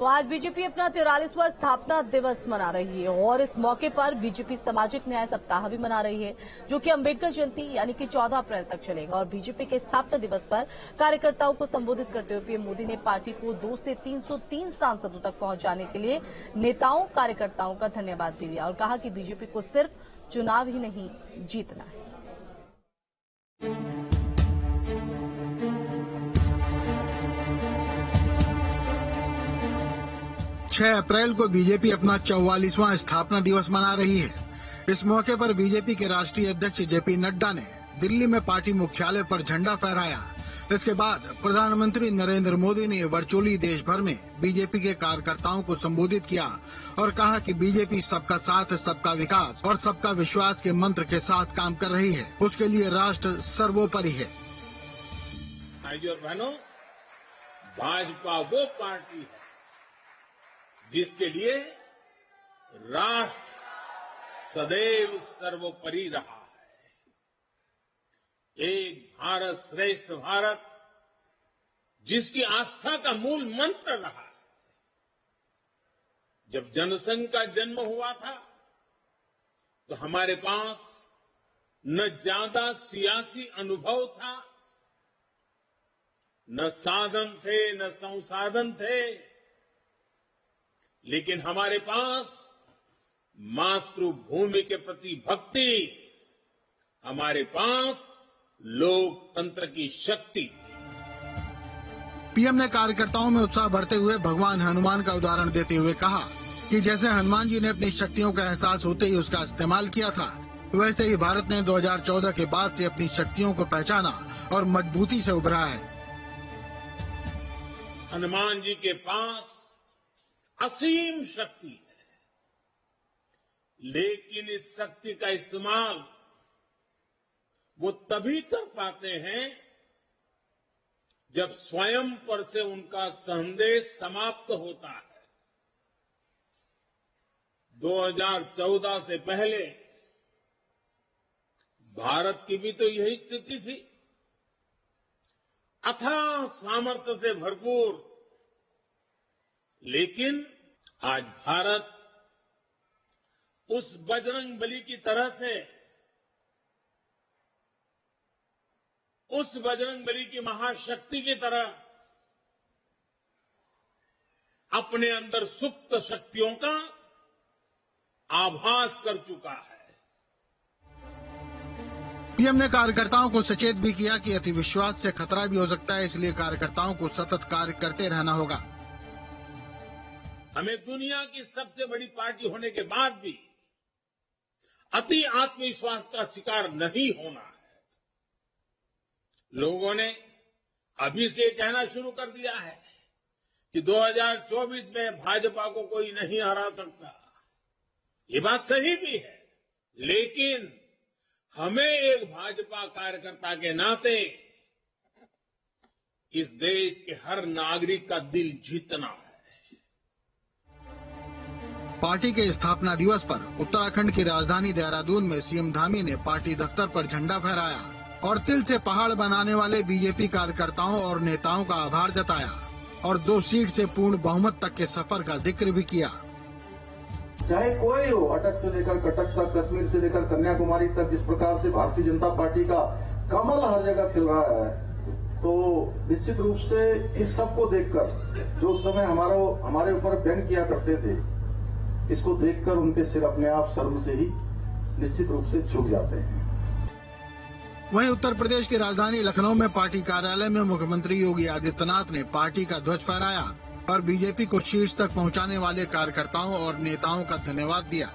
तो आज बीजेपी अपना 43वां स्थापना दिवस मना रही है और इस मौके पर बीजेपी सामाजिक न्याय सप्ताह भी मना रही है, जो कि अंबेडकर जयंती यानी कि 14 अप्रैल तक चलेगा। और बीजेपी के स्थापना दिवस पर कार्यकर्ताओं को संबोधित करते हुए पीएम मोदी ने पार्टी को 2 से 303 सांसदों तक पहुंचाने के लिए नेताओं कार्यकर्ताओं का धन्यवाद भी दिया और कहा कि बीजेपी को सिर्फ चुनाव ही नहीं जीतना है। 6 अप्रैल को बीजेपी अपना 44वां स्थापना दिवस मना रही है। इस मौके पर बीजेपी के राष्ट्रीय अध्यक्ष जेपी नड्डा ने दिल्ली में पार्टी मुख्यालय पर झंडा फहराया। इसके बाद प्रधानमंत्री नरेंद्र मोदी ने वर्चुअली देश भर में बीजेपी के कार्यकर्ताओं को संबोधित किया और कहा कि बीजेपी सबका साथ, सबका विकास और सबका विश्वास के मंत्र के साथ काम कर रही है। उसके लिए राष्ट्र सर्वोपरि है। भाइयों और बहनों, भाजपा वो पार्टी है जिसके लिए राष्ट्र सदैव सर्वोपरि रहा है। एक भारत श्रेष्ठ भारत जिसकी आस्था का मूल मंत्र रहा है। जब जनसंघ का जन्म हुआ था तो हमारे पास न ज्यादा सियासी अनुभव था, न साधन थे, न संसाधन थे, लेकिन हमारे पास मातृभूमि के प्रति भक्ति, हमारे पास लोकतंत्र की शक्ति थी। पीएम ने कार्यकर्ताओं में उत्साह भरते हुए भगवान हनुमान का उदाहरण देते हुए कहा कि जैसे हनुमान जी ने अपनी शक्तियों का एहसास होते ही उसका इस्तेमाल किया था, वैसे ही भारत ने 2014 के बाद से अपनी शक्तियों को पहचाना और मजबूती से उभरा है। हनुमान जी के पास असीम शक्ति है, लेकिन इस शक्ति का इस्तेमाल वो तभी कर पाते हैं जब स्वयं पर से उनका संदेश समाप्त होता है। 2014 से पहले भारत की भी तो यही स्थिति थी। अथाह सामर्थ्य से भरपूर, लेकिन आज भारत उस बजरंगबली की तरह से, उस बजरंगबली की महाशक्ति की तरह अपने अंदर सुप्त शक्तियों का आभास कर चुका है। पीएम ने कार्यकर्ताओं को सचेत भी किया कि अति विश्वास से खतरा भी हो सकता है, इसलिए कार्यकर्ताओं को सतत कार्य करते रहना होगा। हमें दुनिया की सबसे बड़ी पार्टी होने के बाद भी अति आत्मविश्वास का शिकार नहीं होना है। लोगों ने अभी से कहना शुरू कर दिया है कि 2024 में भाजपा को कोई नहीं हरा सकता। ये बात सही भी है, लेकिन हमें एक भाजपा कार्यकर्ता के नाते इस देश के हर नागरिक का दिल जीतना है। पार्टी के स्थापना दिवस पर उत्तराखंड की राजधानी देहरादून में सीएम धामी ने पार्टी दफ्तर पर झंडा फहराया और तिल से पहाड़ बनाने वाले बीजेपी कार्यकर्ताओं और नेताओं का आभार जताया और 2 सीट से पूर्ण बहुमत तक के सफर का जिक्र भी किया। चाहे कोई हो, अटक से लेकर कटक तक, कश्मीर से लेकर कन्याकुमारी तक, जिस प्रकार से भारतीय जनता पार्टी का कमल हर जगह खिल रहा है, तो निश्चित रूप से इस सब को देखकर जो उस समय हमारे ऊपर व्यंग किया करते थे, इसको देखकर उनके सिर अपने आप शर्म से ही निश्चित रूप से झुक जाते हैं। वहीं उत्तर प्रदेश की राजधानी लखनऊ में पार्टी कार्यालय में मुख्यमंत्री योगी आदित्यनाथ ने पार्टी का ध्वज फहराया और बीजेपी को शीर्ष तक पहुंचाने वाले कार्यकर्ताओं और नेताओं का धन्यवाद दिया।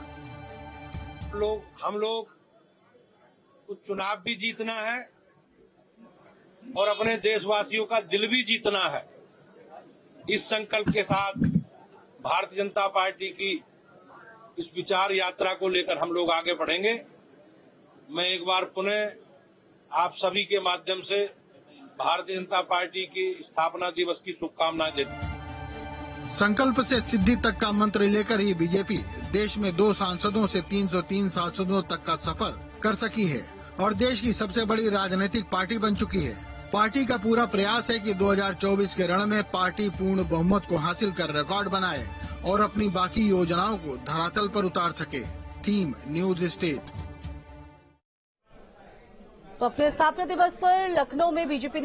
हम लोग को चुनाव भी जीतना है और अपने देशवासियों का दिल भी जीतना है। इस संकल्प के साथ भारतीय जनता पार्टी की इस विचार यात्रा को लेकर हम लोग आगे बढ़ेंगे। मैं एक बार पुनः आप सभी के माध्यम से भारतीय जनता पार्टी की स्थापना दिवस की शुभकामनाएं देता हूं। संकल्प से सिद्धि तक का मंत्र लेकर ही बीजेपी देश में 2 सांसदों से 303 सांसदों तक का सफर कर सकी है और देश की सबसे बड़ी राजनीतिक पार्टी बन चुकी है। पार्टी का पूरा प्रयास है कि 2024 के रण में पार्टी पूर्ण बहुमत को हासिल कर रिकॉर्ड बनाए और अपनी बाकी योजनाओं को धरातल पर उतार सके। Team news state. तो अपने स्थापना दिवस पर लखनऊ में बीजेपी